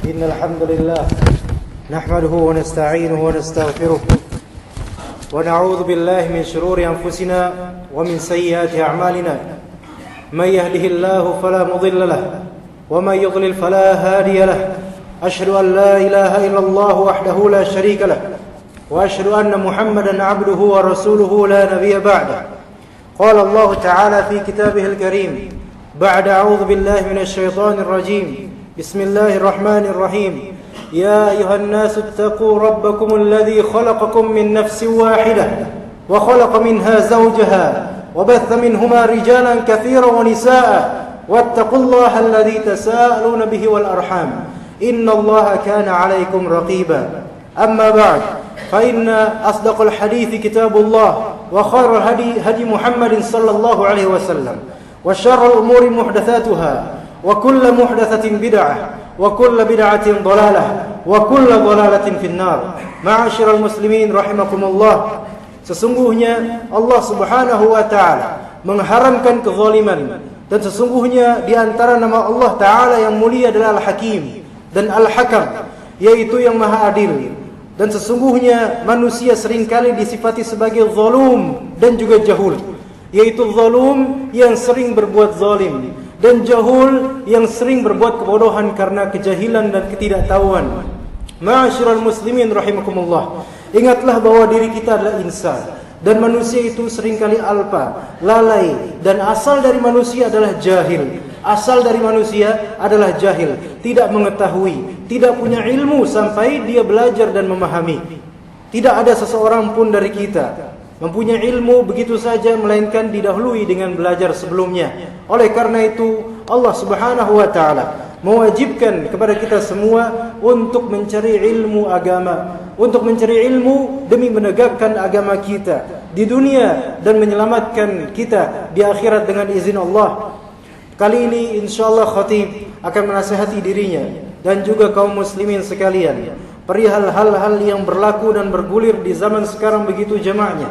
إن الحمد لله نحمده ونستعينه ونستغفره ونعوذ بالله من شرور أنفسنا ومن سيئات أعمالنا من يهده الله فلا مضل له ومن يضلل فلا هادي له أشهد أن لا إله إلا الله وحده لا شريك له وأشهد أن محمدا عبده ورسوله لا نبي بعده قال الله تعالى في كتابه الكريم بعد أعوذ بالله من الشيطان الرجيم بسم الله الرحمن الرحيم يا أيها الناس اتقوا ربكم الذي خلقكم من نفس واحدة وخلق منها زوجها وبث منهما رجالا كثيرا ونساء واتقوا الله الذي تساءلون به والأرحام إن الله كان عليكم رقيبا أما بعد فإن أصدق الحديث كتاب الله وخير هدي محمد صلى الله عليه وسلم وشر الأمور محدثاتها وكل محدثة بدعة وكل بدعة ضلالة وكل ضلالة في النار. Ma'asyiral muslimin rahimakumullah. Sesungguhnya Allah Subhanahu wa taala mengharamkan kezaliman dan sesungguhnya di antara nama Allah taala yang mulia adalah Al-Hakim dan Al-Hakam, yaitu yang Maha Adil. Dan sesungguhnya manusia seringkali disifati sebagai zalum dan juga jahul, yaitu zalum yang sering berbuat zalim dan jahul yang sering berbuat kebodohan karena kejahilan dan ketidaktahuan. Ma'asyiral muslimin rahimakumullah. Ingatlah bahwa diri kita adalah insan dan manusia itu seringkali alpa, lalai, dan asal dari manusia adalah jahil. Asal dari manusia adalah jahil, tidak mengetahui, tidak punya ilmu sampai dia belajar dan memahami. Tidak ada seseorang pun dari kita mempunyai ilmu begitu saja, melainkan didahului dengan belajar sebelumnya. Oleh karena itu Allah Subhanahu wa taala mewajibkan kepada kita semua untuk mencari ilmu agama, untuk mencari ilmu demi menegakkan agama kita di dunia dan menyelamatkan kita di akhirat dengan izin Allah. Kali ini insyaallah khatib akan menasihati dirinya dan juga kaum muslimin sekalian perihal hal-hal yang berlaku dan bergulir di zaman sekarang begitu jamaknya.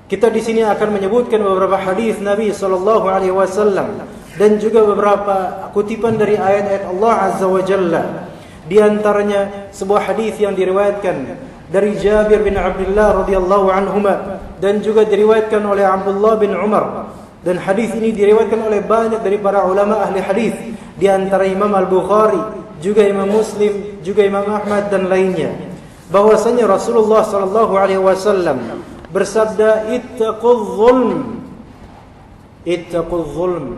Kita di sini akan menyebutkan beberapa hadis Nabi sallallahu alaihi wasallam dan juga beberapa kutipan dari ayat-ayat Allah Azza wa Jalla. Di antaranya sebuah hadis yang diriwayatkan dari Jabir bin Abdullah radhiyallahu anhuma dan juga diriwayatkan oleh Abdullah bin Umar. Dan hadis ini diriwayatkan oleh banyak dari para ulama ahli hadis, di antara Imam Al-Bukhari, juga Imam Muslim, juga Imam Ahmad dan lainnya, bahwasanya Rasulullah sallallahu alaihi wasallam bersabda, ittaqul zulm,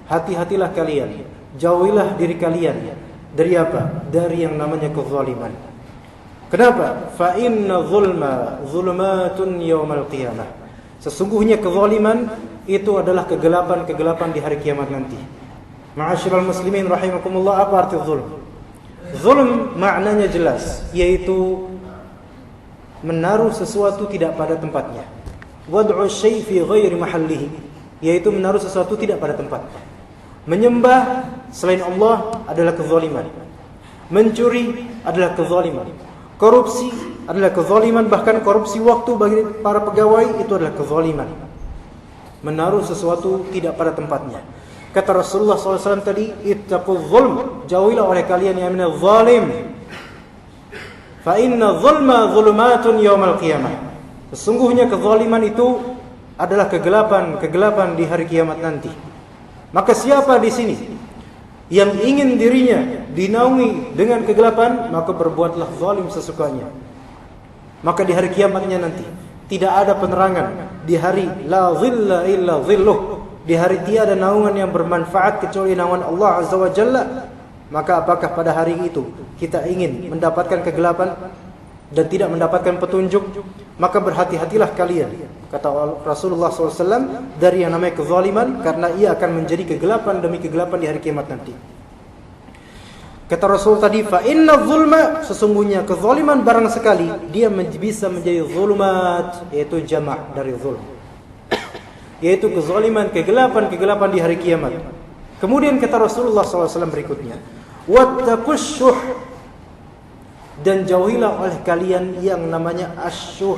hati-hatilah kalian, jauhilah diri kalian dari apa? Dari yang namanya kezaliman. Kenapa? Fa inna zulma zulumatun yaumal qiyamah. Sesungguhnya kezaliman itu adalah kegelapan-kegelapan di hari kiamat nanti. Ma'asyiral muslimin rahimakumullah, apa arti zulm? Zulm maknanya jelas, yaitu menaruh sesuatu tidak pada tempatnya. Wad'u syai' fi ghairi mahallihi, yaitu menaruh sesuatu tidak pada tempatnya. Menyembah selain Allah adalah kezaliman. Mencuri adalah kezaliman. Korupsi adalah kezaliman, bahkan korupsi waktu bagi para pegawai itu adalah kezaliman. Menaruh sesuatu tidak pada tempatnya. Kata Rasulullah SAW tadi, ittaqul zulm, jauhilah oleh kalian yang namanya zalim. Fa inna zulma zulumatun yaumal qiyamah. Sesungguhnya kezaliman itu adalah kegelapan di hari kiamat nanti. Maka siapa di sini yang ingin dirinya dinaungi dengan kegelapan, maka berbuatlah zalim sesukanya. Maka di hari kiamatnya nanti tidak ada penerangan. Di hari la zilla illa zilluh, di hari tiada naungan yang bermanfaat kecuali naungan Allah Azza wa Jalla. Maka apakah pada hari itu kita ingin mendapatkan kegelapan dan tidak mendapatkan petunjuk? Maka berhati-hatilah kalian, kata Rasulullah SAW, dari yang namanya kezaliman, karena ia akan menjadi kegelapan demi kegelapan di hari kiamat nanti. Kata Rasul tadi, fa inna zulma, sesungguhnya kezaliman barang sekali dia bisa menjadi zulumat, yaitu jamak dari zulm, yaitu kezaliman, kegelapan di hari kiamat. Kemudian kata Rasulullah SAW berikutnya, wattaqus syuh, dan jauhilah oleh kalian yang namanya asyuh.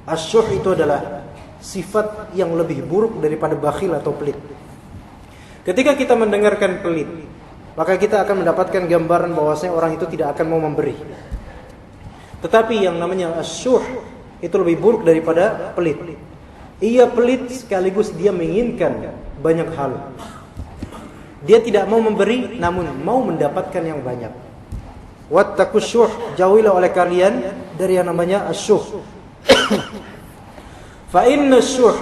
Asyuh itu adalah sifat yang lebih buruk daripada bakhil atau pelit. Ketika kita mendengarkan pelit, maka kita akan mendapatkan gambaran bahwasanya orang itu tidak akan mau memberi. Tetapi yang namanya asyuh itu lebih buruk daripada pelit. Ia pelit sekaligus dia menginginkan banyak hal. Dia tidak mau memberi, namun mau mendapatkan yang banyak. Wattaqus syuh, jauhilah oleh kalian dari yang namanya asyuh. Fa inna syuh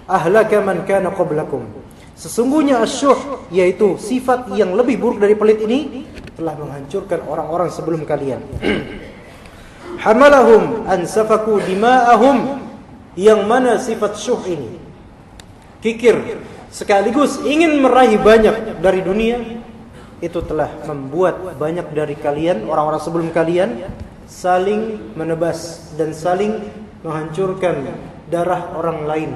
ahlaka man kana qablakum. Sesungguhnya asyuh, yaitu sifat yang lebih buruk dari pelit ini, telah menghancurkan orang-orang sebelum kalian. Hamalahum an safaku dima'ahum, yang mana sifat syuh ini kikir sekaligus ingin meraih banyak dari dunia, itu telah membuat banyak dari kalian, orang-orang sebelum kalian, saling menebas dan saling menghancurkan darah orang lain.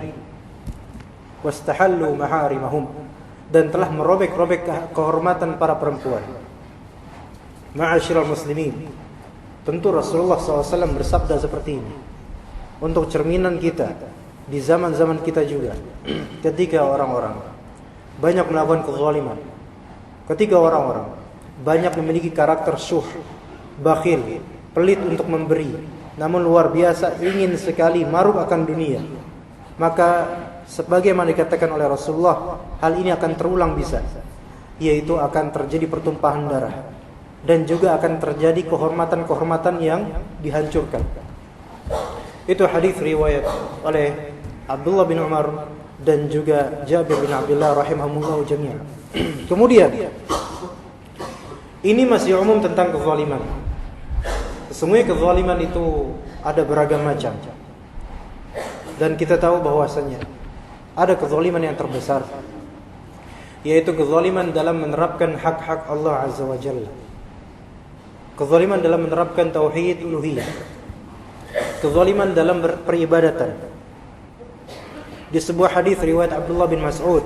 Wastahallu maharimahum, dan telah merobek-robek kehormatan para perempuan. Ma'asyiral muslimin, tentu Rasulullah SAW bersabda seperti ini untuk cerminan kita di zaman-zaman kita juga. Ketika orang-orang banyak melakukan kezaliman, ketika orang-orang banyak memiliki karakter syuh, bakhil, pelit untuk memberi, namun luar biasa ingin sekali maruf akan dunia, maka sebagaimana dikatakan oleh Rasulullah, hal ini akan terulang bisa, yaitu akan terjadi pertumpahan darah dan juga akan terjadi kehormatan-kehormatan yang dihancurkan. Itu hadis riwayat oleh Abdullah bin Umar dan juga Jabir bin Abdullah rahimahumullah jami'an. Kemudian ini masih umum tentang kezaliman. Sesungguhnya kezaliman itu ada beragam macam. Dan kita tahu bahwasanya ada kezaliman yang terbesar, yaitu kezaliman dalam menerapkan hak-hak Allah Azza wa Jalla. Kezaliman dalam menerapkan tauhid uluhiyah. Kezaliman dalam peribadatan. Di sebuah hadis riwayat Abdullah bin Mas'ud,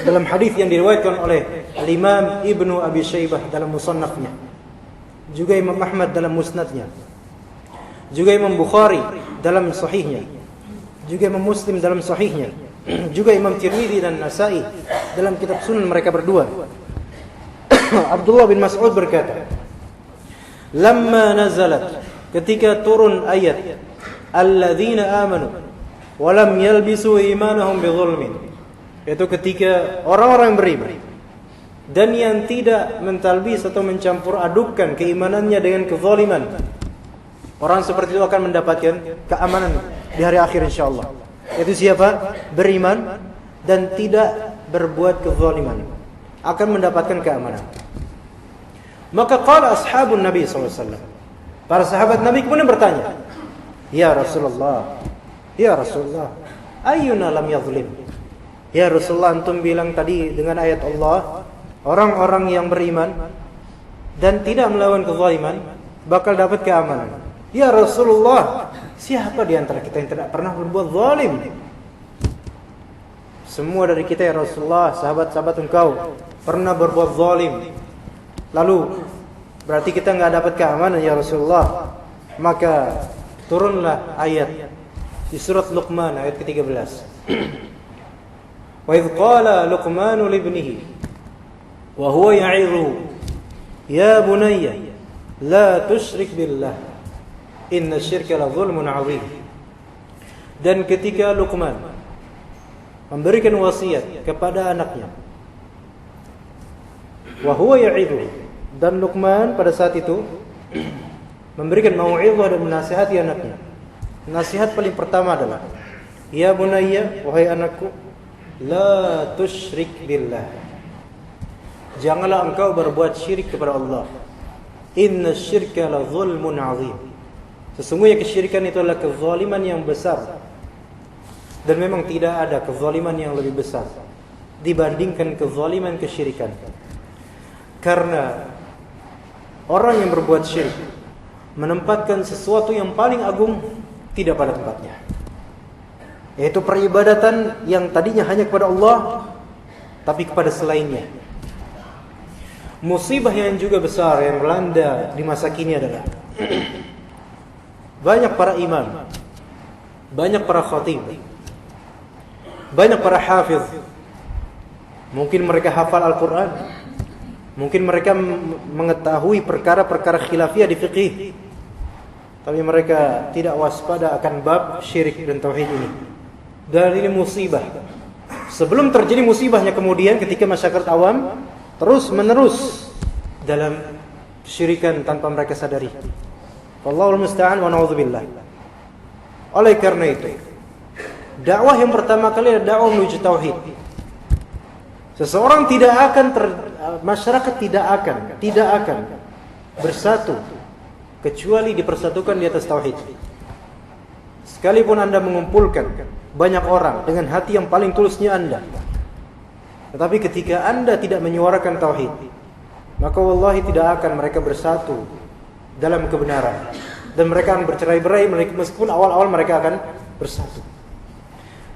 dalam hadis yang diriwayatkan oleh Al-Imam Ibnu Abi Syaibah dalam musannafnya, juga Imam Ahmad dalam musnadnya, juga Imam Bukhari dalam sahihnya, juga Imam Muslim dalam sahihnya, juga Imam Tirmidzi dan Nasa'i dalam kitab sunan mereka berdua. Abdullah bin Mas'ud berkata, "Lamma nazalat," ketika turun ayat alladzina amanu wa lam yalbisu imanahum bidzulmin, yaitu ketika orang-orang beriman dan yang tidak mentalbis atau mencampur adukkan keimanannya dengan kezaliman, orang seperti itu akan mendapatkan keamanan di hari akhir insyaallah. Yaitu siapa? Beriman dan tidak berbuat kezaliman akan mendapatkan keamanan. Maka qala ashabun Nabi SAW, para sahabat Nabi kemudian bertanya, "Ya Rasulullah, ya Rasulullah, ayyuna lam yadhlim?" Ya Rasulullah, antum bilang tadi dengan ayat Allah, orang-orang yang beriman dan tidak melawan kezaliman bakal dapat keamanan. Ya Rasulullah, siapa di antara kita yang tidak pernah berbuat zalim? Semua dari kita ya Rasulullah, sahabat-sahabat engkau pernah berbuat zalim. Lalu berarti kita enggak dapat keamanan ya Rasulullah. Maka turunlah ayat di surat Luqman ayat ke-13. Wa idh qala Luqmanu libnihi wa huwa ya'idhu ya bunayya la tusyrik billah inna syirka la zulmun 'adzim. Dan ketika Luqman memberikan wasiat kepada anaknya, wa huwa ya'idhu, dan Luqman pada saat itu memberikan mau'izah dan menasihati anaknya. Nasihat paling pertama adalah, ya bunayya, wahai anakku, la tusyrik billah, janganlah engkau berbuat syirik kepada Allah. Inna syirka la zulmun 'adzim, sesungguhnya kesyirikan itu adalah kezaliman yang besar. Dan memang tidak ada kezaliman yang lebih besar dibandingkan kezaliman kesyirikan. Karena orang yang berbuat syirik menempatkan sesuatu yang paling agung tidak pada tempatnya, yaitu peribadatan yang tadinya hanya kepada Allah tapi kepada selainnya. Musibah yang juga besar yang melanda di masa kini adalah banyak para imam, banyak para khatib, banyak para hafiz Mungkin mereka hafal Al-Quran, mungkin mereka mengetahui perkara-perkara khilafiyah di fiqih, tapi mereka tidak waspada akan bab syirik dan tauhid ini. Dan ini musibah. Sebelum terjadi musibahnya kemudian ketika masyarakat awam terus menerus dalam syirikan tanpa mereka sadari. Wallahul musta'an wa na'udzubillah. Oleh karena itu, dakwah yang pertama kali adalah dakwah menuju tauhid. Seseorang masyarakat tidak akan bersatu kecuali dipersatukan di atas tauhid. Sekalipun Anda mengumpulkan banyak orang dengan hati yang paling tulusnya Anda, tetapi ketika Anda tidak menyuarakan tauhid, maka wallahi tidak akan mereka bersatu dalam kebenaran, dan mereka akan bercerai-berai meskipun awal-awal mereka akan bersatu.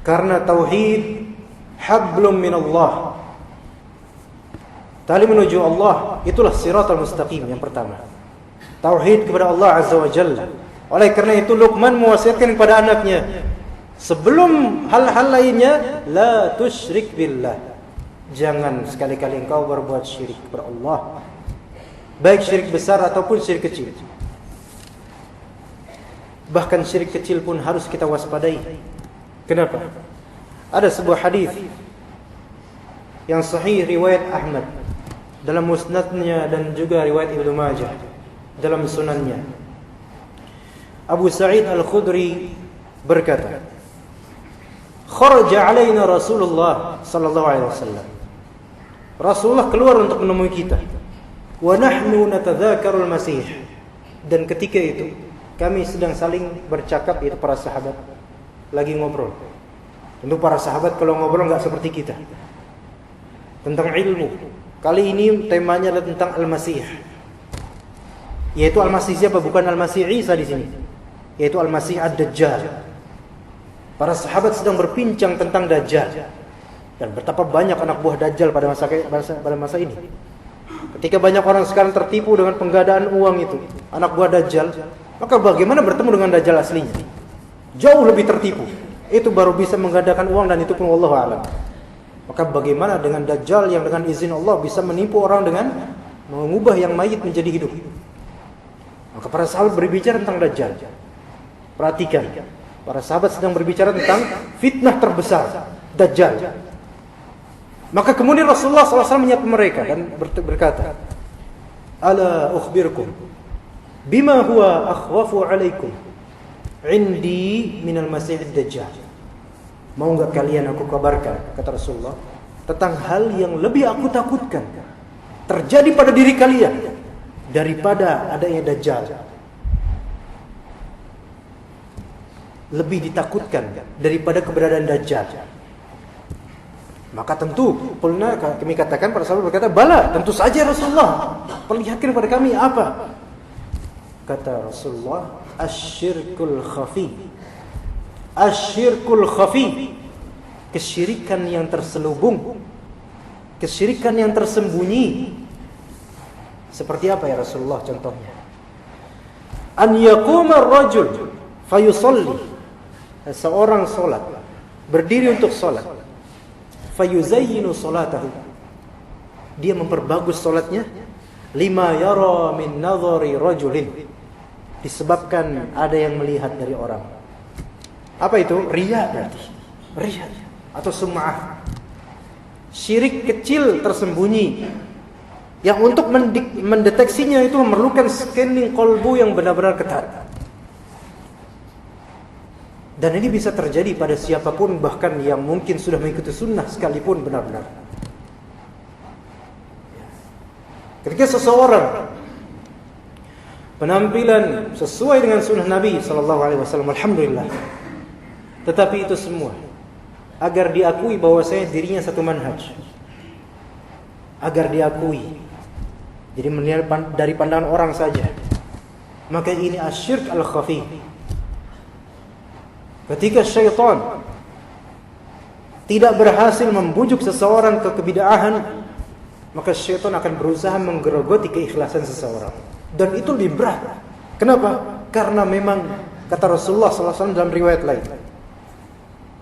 Karena tauhid hablum minallah, tali menuju Allah, itulah siratal mustaqim yang pertama. Tauhid kepada Allah Azza wa Jalla. Oleh karena itu Luqman mewasiatkan kepada anaknya, sebelum hal-hal lainnya, la tusyrik billah. Jangan sekali-kali engkau berbuat syirik kepada Allah, baik syirik besar ataupun syirik kecil. Bahkan syirik kecil pun harus kita waspadai. Kenapa? Ada sebuah hadis yang sahih riwayat Ahmad dalam musnadnya dan juga riwayat Ibnu Majah dalam sunannya. Abu Sa'id Al-Khudri berkata, kharaja alaina Rasulullah sallallahu alaihi wasallam. Rasulullah keluar untuk menemui kita. Wa nahnu natadzakarul Masih. Dan ketika itu kami sedang saling bercakap, yaitu para sahabat lagi ngobrol. Tentu para sahabat kalau ngobrol enggak seperti kita, tentang ilmu. Kali ini temanya adalah tentang Al-Masih. Yaitu Al-Masih siapa? Bukan Al-Masih Isa di sini. Yaitu Al-Masih Ad-Dajjal. Para sahabat sedang berbincang tentang Dajjal. Dan betapa banyak anak buah Dajjal pada masa ini. Ketika banyak orang sekarang tertipu dengan penggadaan uang itu, anak buah Dajjal, maka bagaimana bertemu dengan Dajjal aslinya? Jauh lebih tertipu. Itu baru bisa menggandakan uang, dan itu pun wallahu a'lam. Maka bagaimana dengan Dajjal yang dengan izin Allah bisa menipu orang dengan mengubah yang mayit menjadi hidup? Maka para sahabat berbicara tentang Dajjal. Perhatikan, para sahabat sedang berbicara tentang fitnah terbesar, Dajjal. Maka kemudian Rasulullah SAW menyapa mereka dan berkata, ala ukhbirkum bima huwa akhwafu alaikum indi minal masih ad-dajjal. Mau enggak kalian aku kabarkan, kata Rasulullah, tentang hal yang lebih aku takutkan terjadi pada diri kalian daripada adanya Dajjal. Lebih ditakutkan daripada keberadaan Dajjal. Maka tentu, kami katakan, para sahabat berkata, bala, tentu saja Rasulullah, perlihatkan kepada kami apa? Kata Rasulullah, asyirkul khafi. Asyirkul khafi, kesyirikan yang terselubung, kesyirikan yang tersembunyi. Seperti apa ya Rasulullah contohnya? An yaquma ar-rajul fayusalli, seorang salat, berdiri untuk salat, fayuzayyinu salatahu, dia memperbagus salatnya, lima yara min nadhari rajulin, disebabkan ada yang melihat dari orang. Apa itu? Riya berarti. Riya atau sum'ah. Syirik kecil tersembunyi yang untuk mendeteksinya itu memerlukan scanning kolbu yang benar-benar ketat. Dan ini bisa terjadi pada siapapun, bahkan yang mungkin sudah mengikuti sunnah sekalipun benar-benar. Ketika seseorang penampilan sesuai dengan sunnah Nabi SAW, alhamdulillah. Tetapi itu semua agar diakui bahwasanya dirinya satu manhaj, agar diakui, jadi melihat dari pandangan orang saja, maka ini asyirk al-khafi. Ketika syaitan tidak berhasil membujuk seseorang ke kebid'ahan, maka syaitan akan berusaha menggerogoti keikhlasan seseorang, dan itu lebih berat. Kenapa? Karena memang kata Rasulullah SAW dalam riwayat lain,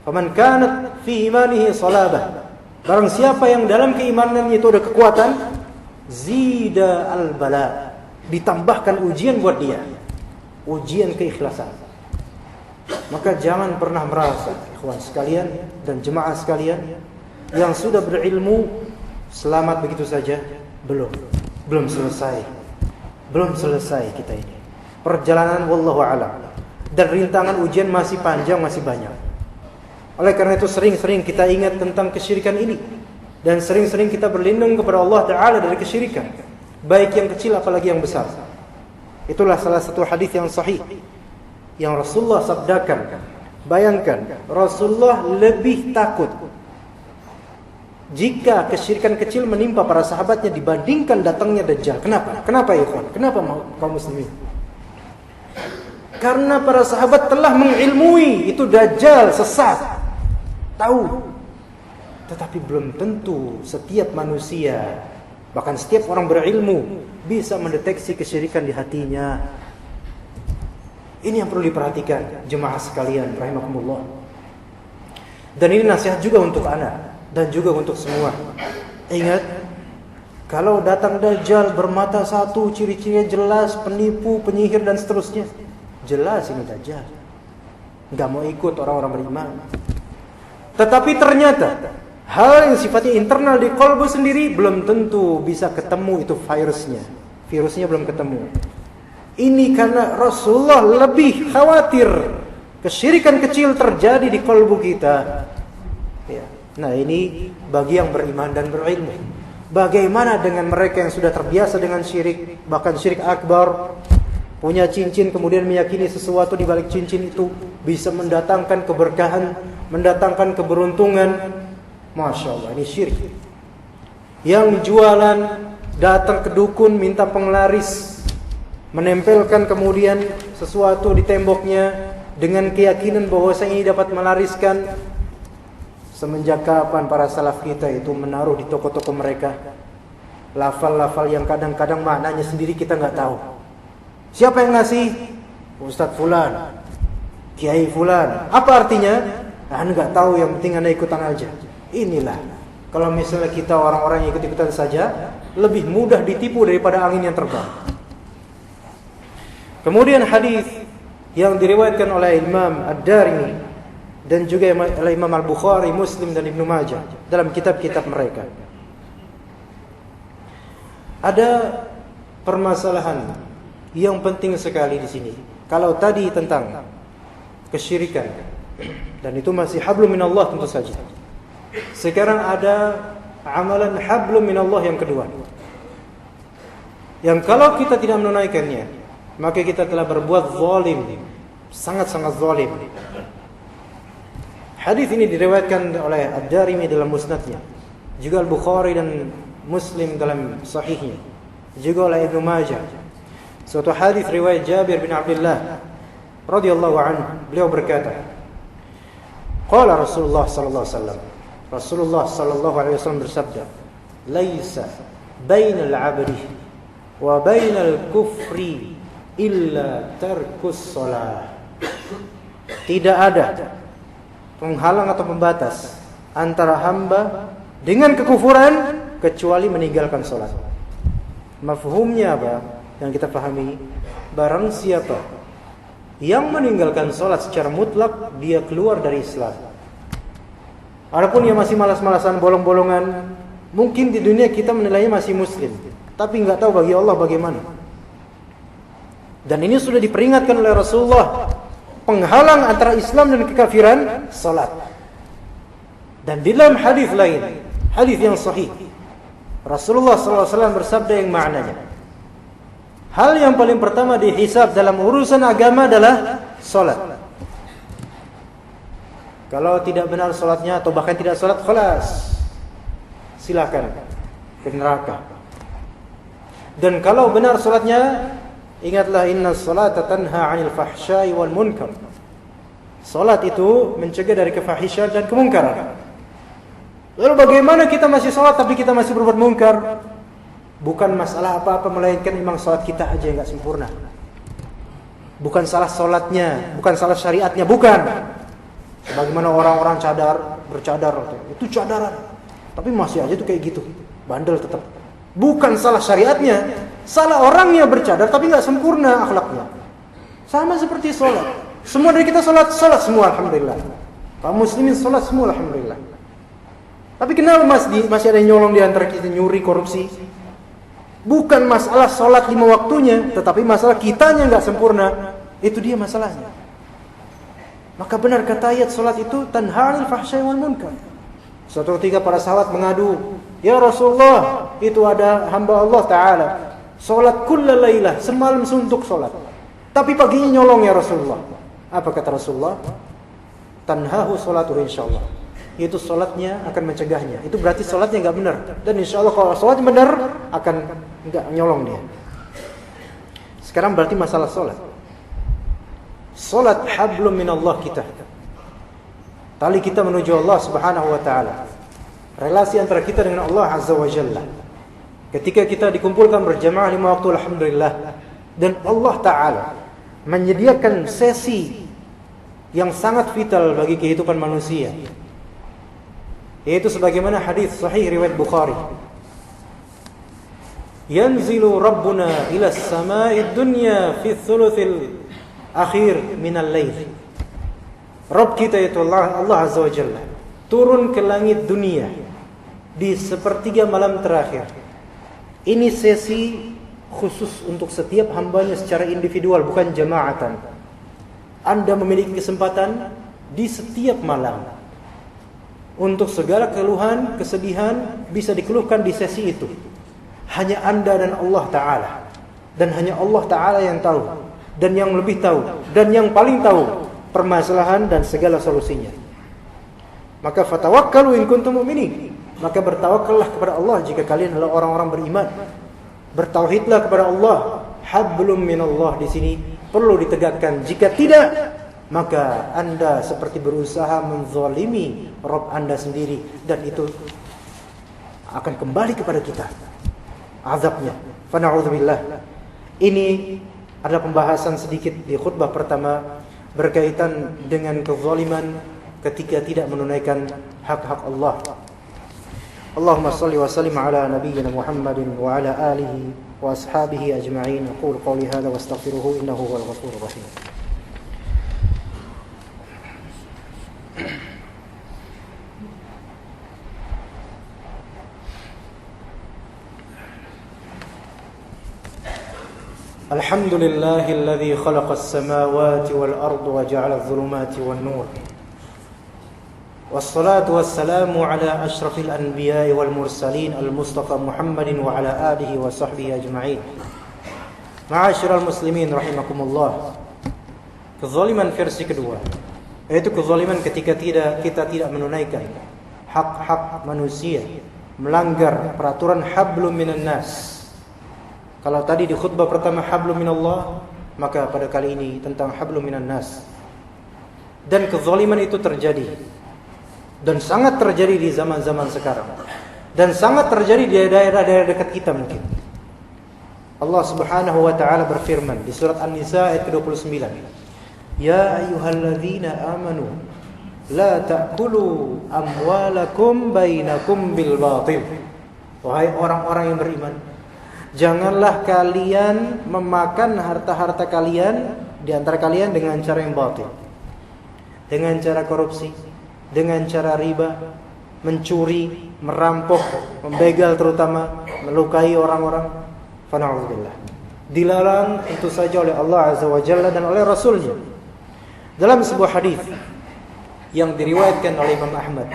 faman kanat fi imanihi salabah Barang siapa yang dalam keimanannya itu ada kekuatan, zida al-bala, ditambahkan ujian buat dia, ujian keikhlasan. Maka jangan pernah merasa, ikhwan sekalian dan jemaah sekalian, yang sudah berilmu selamat begitu saja. Belum selesai. Belum selesai kita ini. Perjalanan wallahu a'lam. Dan rintangan ujian masih panjang, masih banyak. Oleh karena itu sering-sering kita ingat tentang kesyirikan ini. Dan sering-sering kita berlindung kepada Allah Ta'ala dari kesyirikan. Baik yang kecil apalagi yang besar. Itulah salah satu hadis yang sahih yang Rasulullah sabdakan. Bayangkan, Rasulullah lebih takut jika kesyirikan kecil menimpa para sahabatnya dibandingkan datangnya Dajjal. Kenapa? Kenapa ya kawan? Kenapa kaum muslimin? Karena para sahabat telah mengilmui itu Dajjal sesat. Tahu. Tetapi belum tentu setiap manusia, bahkan setiap orang berilmu, bisa mendeteksi kesyirikan di hatinya. Ini yang perlu diperhatikan jemaah sekalian rahimakumullah. Dan ini nasihat juga untuk anak dan juga untuk semua. Ingat, kalau datang Dajjal bermata satu, ciri-cirinya jelas, penipu, penyihir dan seterusnya, jelas ini Dajjal. Gak mau ikut orang-orang beriman. Tetapi ternyata hal yang sifatnya internal di qalbu sendiri belum tentu bisa ketemu itu virusnya. Virusnya belum ketemu. Ini karena Rasulullah lebih khawatir kesyirikan kecil terjadi di qalbu kita. Ya. Nah, ini bagi yang beriman dan berilmu. Bagaimana dengan mereka yang sudah terbiasa dengan syirik, bahkan syirik akbar, punya cincin kemudian meyakini sesuatu di balik cincin itu bisa mendatangkan keberkahan, mendatangkan keberuntungan. Masya Allah, ini syirik. Yang jualan datang ke dukun minta penglaris, menempelkan kemudian sesuatu di temboknya dengan keyakinan bahwa ini dapat melariskan. Semenjak kapan para salaf kita itu menaruh di toko-toko mereka lafal-lafal yang kadang-kadang maknanya sendiri kita nggak tahu. Siapa yang ngasih? Ustadz Fulan, Kiai Fulan. Apa artinya? Anda nggak tahu, yang penting Anda ikutan aja. Inilah, kalau misalnya kita orang-orang yang ikut-ikutan saja, lebih mudah ditipu daripada angin yang terbang. Kemudian hadis yang diriwayatkan oleh Imam Ad-Darimi dan juga oleh Imam Al-Bukhari, Muslim dan Ibnu Majah dalam kitab-kitab mereka. Ada permasalahan yang penting sekali di sini. Kalau tadi tentang kesyirikan, dan itu masih hablum minallah tentu saja. Sekarang ada amalan hablum minallah yang kedua, yang kalau kita tidak menunaikannya, maka kita telah berbuat zalim, sangat-sangat zalim. Hadis ini diriwayatkan oleh Ad-Darimi dalam musnadnya, juga Al-Bukhari dan Muslim dalam sahihnya, juga oleh Ibnu Majah. Suatu hadis riwayat Jabir bin Abdullah radhiyallahu anhu, beliau berkata, qala Rasulullah sallallahu alaihi wasallam, Rasulullah sallallahu alaihi wasallam bersabda, laisa bainal 'abdi wa bainal kufri illa tarkus shalah. Tidak ada penghalang atau pembatas antara hamba dengan kekufuran kecuali meninggalkan sholat. Mafhumnya apa? Yang kita pahami, barang siapa yang meninggalkan sholat secara mutlak, dia keluar dari Islam. Adapun yang masih malas-malasan, bolong-bolongan, mungkin di dunia kita menilainya masih muslim, tapi nggak tahu bagi Allah bagaimana. Dan ini sudah diperingatkan oleh Rasulullah. Penghalang antara Islam dan kekafiran, salat. Dan di dalam hadis lain, hadis yang sahih, Rasulullah SAW bersabda yang maknanya, hal yang paling pertama dihisab dalam urusan agama adalah salat. Kalau tidak benar salatnya atau bahkan tidak salat, khalas, silakan ke neraka. Dan kalau benar salatnya, ingatlah, inna salata tanha 'anil fahsya'i wal munkar. Salat itu mencegah dari kefahishan dan kemungkaran. Lalu bagaimana kita masih salat tapi kita masih berbuat mungkar? Bukan masalah apa-apa, melainkan memang salat kita aja yang enggak sempurna. Bukan salah salatnya, bukan salah syariatnya, bukan. Sebagaimana orang-orang bercadar, itu cadaran. Tapi masih aja tuh kayak gitu, bandel tetap. Bukan salah syariatnya, salah orangnya bercadar tapi nggak sempurna akhlaknya. Sama seperti sholat. Semua dari kita sholat semua alhamdulillah. Kaum muslimin sholat semua alhamdulillah. Tapi kenapa masih ada yang nyolong di antara kita, nyuri, korupsi? Bukan masalah sholat 5 waktunya, tetapi masalah kitanya nggak sempurna. Itu dia masalahnya. Maka benar kata ayat, sholat itu tanha 'anil fahsya'i wal munkar. Suatu ketika para sahabat mengadu, ya Rasulullah, itu ada hamba Allah Ta'ala sholat kulla laylah, semalam suntuk sholat, tapi paginya nyolong ya Rasulullah. Apa kata Rasulullah? Tanhahu sholatuhu insyaallah. Itu sholatnya akan mencegahnya. Itu berarti sholatnya nggak benar. Dan insya Allah kalau sholatnya benar akan nggak nyolong dia. Sekarang berarti masalah sholat. Sholat hablum minallah kita. Tali kita menuju Allah Subhanahu wa Ta'ala. Relasi antara kita dengan Allah Azza wa Jalla. Ketika kita dikumpulkan berjamaah 5 waktu alhamdulillah, dan Allah Ta'ala menyediakan sesi yang sangat vital bagi kehidupan manusia, yaitu sebagaimana hadis sahih riwayat Bukhari. Yanzilu Rabbuna ila as-sama'id dunya fi thuluthil akhir minal lail. Rabb kita itu Allah Azza wa Jalla turun ke langit dunia di sepertiga malam terakhir. Ini sesi khusus untuk setiap hambanya secara individual, bukan jamaatan. Anda memiliki kesempatan di setiap malam untuk segala keluhan, kesedihan bisa dikeluhkan di sesi itu. Hanya Anda dan Allah Ta'ala. Dan hanya Allah Ta'ala yang tahu, dan yang lebih tahu, dan yang paling tahu permasalahan dan segala solusinya. Maka fatawakkalu in kuntum mu'minin. Maka bertawakallah kepada Allah jika kalian adalah orang-orang beriman. Bertauhidlah kepada Allah. Hablum minallah di sini perlu ditegakkan. Jika tidak, maka Anda seperti berusaha menzalimi Rabb Anda sendiri, dan itu akan kembali kepada kita azabnya. Fa na'udzubillah. Ini adalah pembahasan sedikit di khutbah pertama berkaitan dengan kezaliman ketika tidak menunaikan hak-hak Allah. Allahumma salli wa sallim ala nabiyyina Muhammadin wa ala alihi wa ashabihi ajma'in. Aqulu qawli hadha wa astaghfiruhu innahu huwal ghafurur rahim. الحمد لله الذي خلق السماوات والأرض وجعل الظلمات والنور والصلاة والسلام على أشرف الأنبياء والمرسلين المصطفى محمد وعلى آله وصحبه أجمعين. معاشر المسلمين رحمكم الله. Kezaliman versi kedua, yaitu kezaliman ketika kita tidak menunaikan hak-hak manusia, melanggar peraturan hablum minan nas. Kalau tadi di khutbah pertama hablum minallah, maka pada kali ini tentang hablum minan nas. Dan kezaliman itu terjadi, dan sangat terjadi di zaman-zaman sekarang, dan sangat terjadi di daerah-daerah dekat kita mungkin. Allah Subhanahu wa Ta'ala berfirman di surat An-Nisa ayat ke-29, Ya ayyuhalladzina amanu la ta'kulu amwalakum bainakum bil batil. Wahai orang-orang yang beriman, janganlah kalian memakan harta-harta kalian di antara kalian dengan cara yang batil, dengan cara korupsi, dengan cara riba, mencuri, merampok, membegal, terutama melukai orang-orang. Fana'udzubillah. Dilarang tentu saja oleh Allah Azza wa Jalla dan oleh Rasulnya. Dalam sebuah hadis yang diriwayatkan oleh Imam Ahmad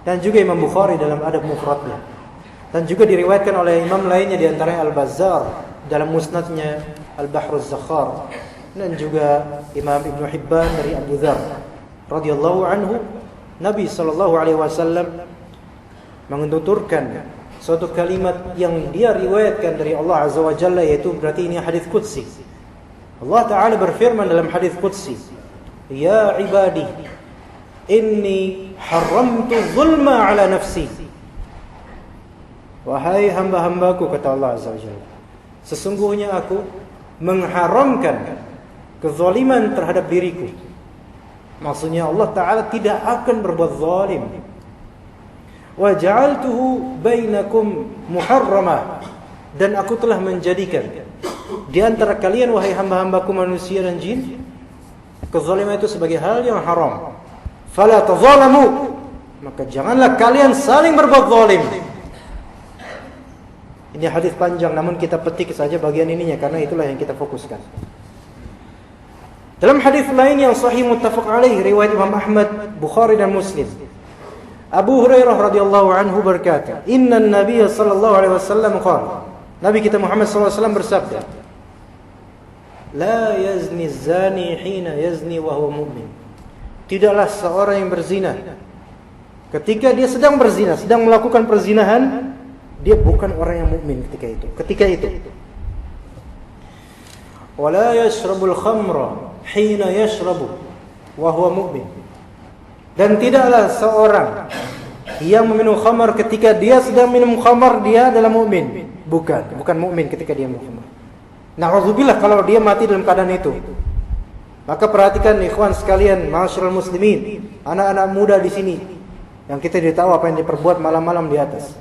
dan juga Imam Bukhari dalam Adab Mufradnya, dan juga diriwayatkan oleh imam lainnya di antaranya Al-Bazzar dalam musnadnya Al-Bahruz Zakhar, dan juga Imam Ibn Hibban dari Abu Dzar radhiyallahu anhu. Nabi sallallahu alaihi wasallam menuturkan suatu kalimat yang dia riwayatkan dari Allah Azza wa Jalla, yaitu berarti ini hadis qudsi. Allah Ta'ala berfirman dalam hadis qudsi, Ya ibadi, inni haramtu zulma ala nafsi. Wahai hamba-hambaku, kata Allah Azza wa Jalla, sesungguhnya aku mengharamkan kezaliman terhadap diriku. Maksudnya Allah Ta'ala tidak akan berbuat zalim. wa ja'altuhu bainakum muharrama, dan aku telah menjadikan di antara kalian wahai hamba-hambaku manusia dan jin kezaliman itu sebagai hal yang haram. Fala tazalamu, maka janganlah kalian saling berbuat zalim. Ini hadis panjang, namun kita petik saja bagian ininya karena itulah yang kita fokuskan. Dalam hadis lain yang sahih muttafaq alaih riwayat Imam Ahmad, Bukhari dan Muslim, Abu Hurairah radhiyallahu anhu berkata, "Inna an-nabiy sallallahu alaihi wasallam qala," Nabi kita Muhammad sallallahu alaihi wasallam bersabda, "La yazni zani hina yazni wa huwa mu'min." Tidaklah seorang yang berzina ketika dia sedang berzina, sedang melakukan perzinahan, dia bukan orang yang mukmin ketika itu. Wala yashrabul khamra hina yashrabu wa huwa mu'min. Dan tidaklah seorang yang meminum khamar ketika dia sedang minum khamar dia adalah mukmin. Bukan mukmin ketika dia minum khamar. Na'udzubillah kalau dia mati dalam keadaan itu. Maka perhatikan ikhwan sekalian, ma'asyiral muslimin, anak-anak muda di sini yang kita tidak tahu apa yang diperbuat malam-malam di atas.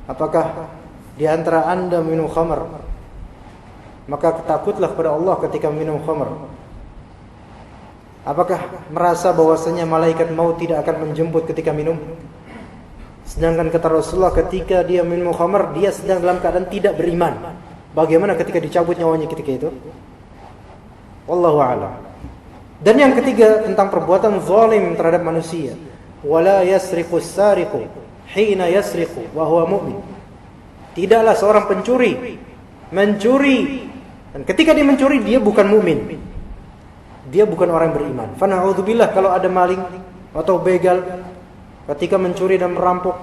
Apakah di antara Anda minum khamar? Maka takutlah kepada Allah ketika minum khamar. Apakah merasa bahwasanya malaikat maut tidak akan menjemput ketika minum? Sedangkan kata Rasulullah ketika dia minum khamar, dia sedang dalam keadaan tidak beriman. Bagaimana ketika dicabut nyawanya ketika itu? Wallahu a'lam. Dan yang ketiga tentang perbuatan zalim terhadap manusia. Wala yasriqus sariqu hina yasriqu wa huwa mu'min. Tidaklah seorang pencuri mencuri, dan ketika dia mencuri dia bukan mukmin. Dia bukan orang yang beriman. Fa na'udzubillah kalau ada maling atau begal ketika mencuri dan merampok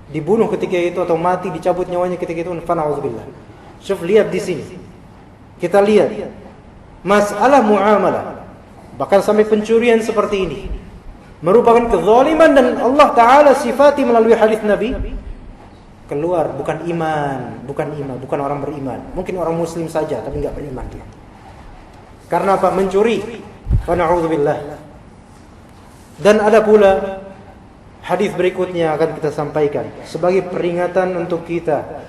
dibunuh ketika itu atau mati dicabut nyawanya ketika itu, fa na'udzubillah. Syuf, lihat di sini. Kita lihat masalah muamalah, bahkan sampai pencurian seperti ini merupakan kezaliman, dan Allah Ta'ala sifati melalui hadis Nabi keluar bukan orang beriman. Mungkin orang muslim saja tapi enggak beriman dia. Karena apa? Mencuri. Fa na'udzubillah. Dan ada pula hadis berikutnya akan kita sampaikan sebagai peringatan untuk kita.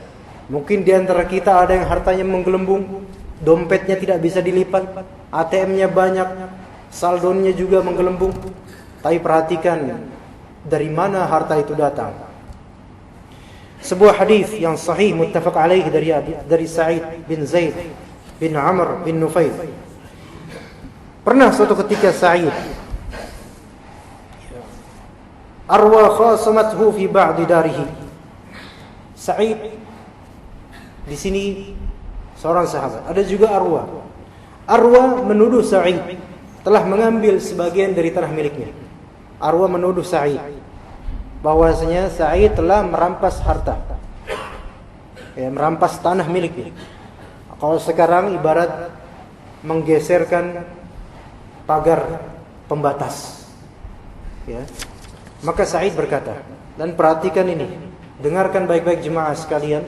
Mungkin di antara kita ada yang hartanya menggelembung, dompetnya tidak bisa dilipat, ATM-nya banyak, saldonya juga menggelembung. Tapi perhatikan dari mana harta itu datang. Sebuah hadis yang sahih muttafaq alaih dari Sa'id bin Zaid bin Amr bin Nufail. Pernah suatu ketika Sa'id arwa khasamathu fi ba'di darihi. Sa'id di sini seorang sahabat, ada juga Arwa. Arwa menuduh Sa'id telah mengambil sebagian dari tanah miliknya. Arwa menuduh Sa'id bahwasanya Sa'id telah merampas harta, merampas tanah miliknya. Kalau sekarang ibarat menggeserkan pagar pembatas, ya. Maka Sa'id berkata, dan perhatikan ini, dengarkan baik-baik jemaah sekalian.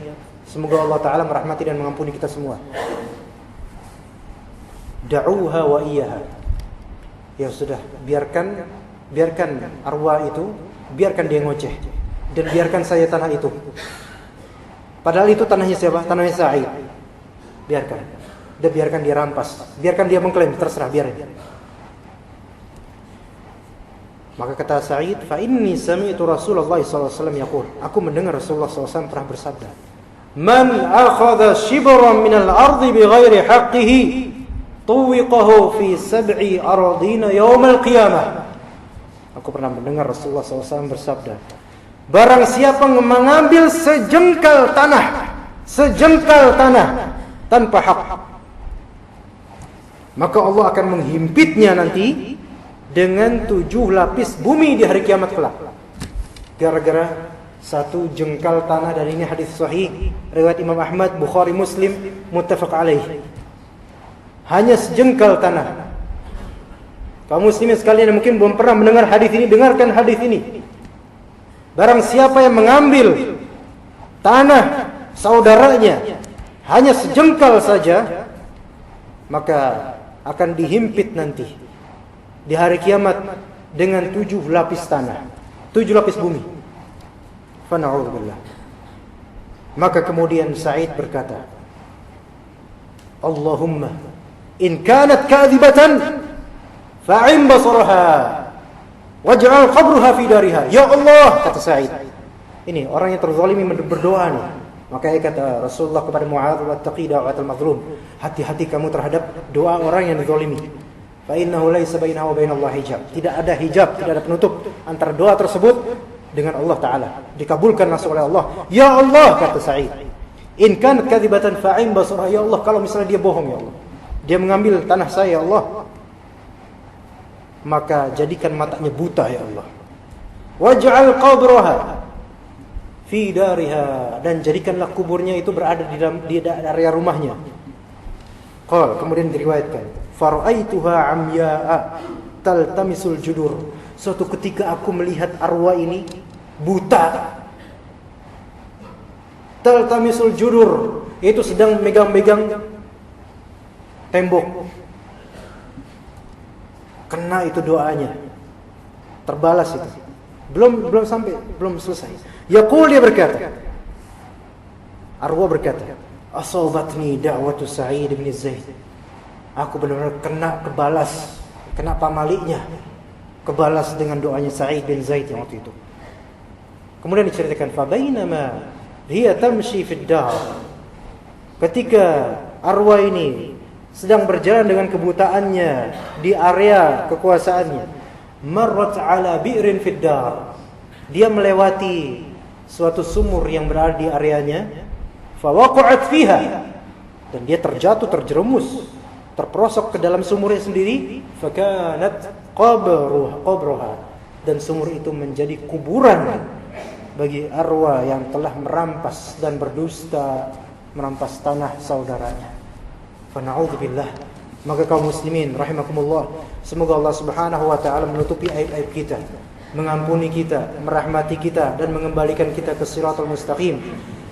Semoga Allah Ta'ala merahmati dan mengampuni kita semua. Da'uha wa iyaha. Ya sudah, biarkan Arwa itu, biarkan dia ngoceh, dan biarkan saya tanah itu. Padahal itu tanahnya siapa? Tanahnya Sa'id. Biarkan dia rampas, biarkan dia mengklaim, terserah, biarkan. Maka kata Sa'id, fa inni sami'tu Rasulullah SAW yaqul, aku mendengar Rasulullah SAW pernah bersabda, man akhadha shibran minal ardi bighairi haqqihi tuwiqahu fi sab'i aradina yawmal qiyamah. Aku pernah mendengar Rasulullah SAW bersabda, barang siapa mengambil sejengkal tanah tanpa hak, maka Allah akan menghimpitnya nanti dengan 7 lapis bumi di hari kiamat kelak. Gara-gara satu jengkal tanah. Dan ini hadis sahih riwayat Imam Ahmad, Bukhari, Muslim, muttafaq alaih. Hanya sejengkal tanah. Kaum muslimin sekalian yang mungkin belum pernah mendengar hadis ini, dengarkan hadis ini. Barang siapa yang mengambil tanah saudaranya hanya sejengkal saja, maka akan dihimpit nanti di hari kiamat dengan 7 lapis tanah, 7 lapis bumi. Fa na'udzubillah. Maka kemudian Sa'id berkata, Allahumma in kanat kadhibatan fa'im basaraha waj'al qabruha fi dariha. Ya Allah, kata Sa'id. Ini orang yang terzalimi berdoa nih. Makanya kata Rasulullah kepada Mu'adz, wattaqi da'watal mazlum. Hati-hati kamu terhadap doa orang yang dizalimi. Fa innahu laisa bainahu wa bainallahi hijab. Tidak ada hijab, tidak ada penutup antara doa tersebut dengan Allah Ta'ala. Dikabulkan langsung oleh Allah. Ya Allah, kata Sa'id, in kanat kadhibatan fa'im basarha. Ya Allah, kalau misalnya dia bohong, ya Allah, dia mengambil tanah saya, ya Allah, maka jadikan matanya buta, ya Allah. Waj'al qabraha fi dariha, dan jadikanlah kuburnya itu berada di area rumahnya. Qal, kemudian diriwayatkan, fara'aituha amya'a taltamisul judur. Suatu ketika aku melihat arwah ini buta, taltamisul judur, yaitu sedang megang-megang tembok. Kena itu doanya, terbalas itu. Belum selesai. Yaqul, dia berkata, arwah berkata, asabatni da'watu Sa'id bin Zaid. Aku benar-benar kena pamaliknya, kebalas dengan doanya Sa'id bin Zaid yang waktu itu. Kemudian diceritakan, fa bainama hiya tamshi fid dar. Ketika arwah ini sedang berjalan dengan kebutaannya di area kekuasaannya, marrat ala bi'rin fid dar. Dia melewati suatu sumur yang berada di areanya, fa waqa'at fiha, dan dia terjatuh, terjerumus, terperosok ke dalam sumurnya sendiri. Fakanat qabruha, dan sumur itu menjadi kuburan bagi arwah yang telah merampas dan berdusta, merampas tanah saudaranya. Fa na'udzubillah. Maka kaum muslimin rahimakumullah, semoga Allah Subhanahu wa taala menutupi aib-aib kita, mengampuni kita, merahmati kita, dan mengembalikan kita ke Shiratal Mustaqim.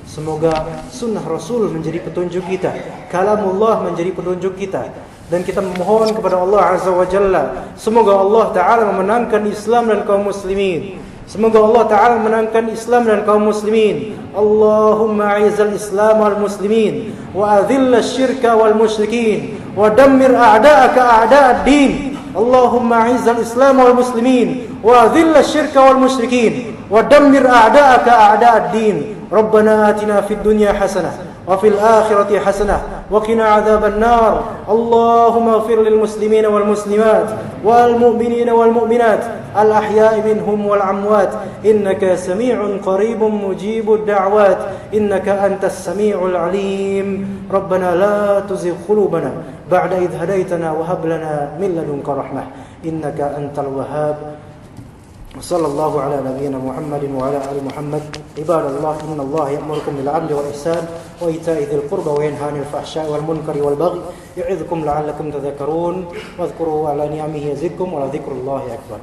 Semoga sunnah Rasul menjadi petunjuk kita, kalamullah menjadi petunjuk kita, dan kita memohon kepada Allah Azza wa Jalla, semoga Allah Ta'ala memenangkan Islam dan kaum muslimin. Semoga Allah Ta'ala memenangkan Islam dan kaum muslimin. Allahumma a'izzal Islam wal muslimin, wa adhilla syirka wal musyrikin, wa dammir a'da'aka a'da'ad din. Allahumma a'izzal Islam wal muslimin, wa adhilla syirka wal musyrikin, wa dammir a'da'aka a'da'ad din. ربنا آتنا في الدنيا حسنة وفي الآخرة حسنة وقنا عذاب النار. اللهم اغفر للمسلمين والمسلمات والمؤمنين والمؤمنات الأحياء منهم والأموات إنك سميع قريب مجيب الدعوات إنك أنت السميع العليم. ربنا لا تزغ قلوبنا بعد إذ هديتنا وهب لنا من لدنك رحمة إنك أنت الوهاب. صلى الله على نبينا محمد وعلى آل محمد. عباد الله، إن الله يأمركم بالعدل والإحسان وإيتاء ذي القربى وينهى عن الفحشاء والمنكر والبغي يعظكم لعلكم تذكرون واذكروا على نعمه يزدكم ولذكر الله أكبر.